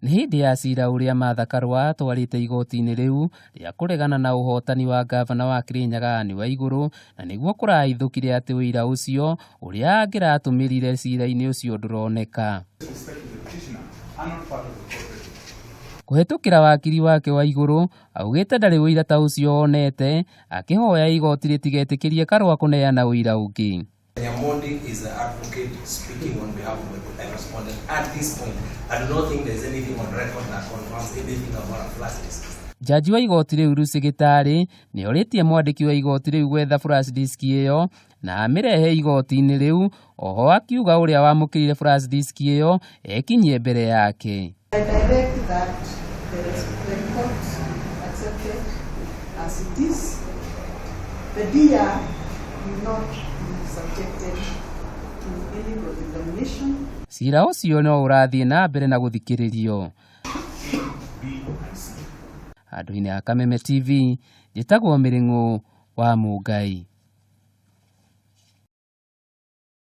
Nĩ hĩndĩ ya cira ũrĩa Martha Karua atwarĩte igoti-inĩ rĩu rĩa kuregana na uhotani wa ngavana wa Kirinyaga Ann Waiguru, na nĩguo kũrahithũkire atĩ ũira ũcio ũrĩa angĩratũmĩrire cira-inĩ ũcio ndũroneka. Kũhetũkĩra wakiri wake Waiguru, augĩte ndarĩ ũira ta ũcio onete, akĩhoya igoti rĩtigetĩkĩrie Karua kũneana ũira ũngĩ. Is the advocate speaking on behalf of the respondent at this point. I do not think there is anything on record that confirms anything about a flash disk. Jaji wa igoti rĩu gitari nĩ orĩtie mwandĩki wa igoti rĩu gwetha flash disk ĩyo na amĩrehe igoti-inĩ rĩu, oho akiuga ũrĩa wamũkĩrire flash disk ĩyo ekinyie mbere yake. I direct that the report accepted as it is. The dia will not subjected to any cross-examination. Cira ũcio no ũrathiĩ na mbere na gũthikĩrĩrio. Handũ-inĩ ha Kameme TV, njĩtagwo Mĩrĩng'ũ wa Mũngai.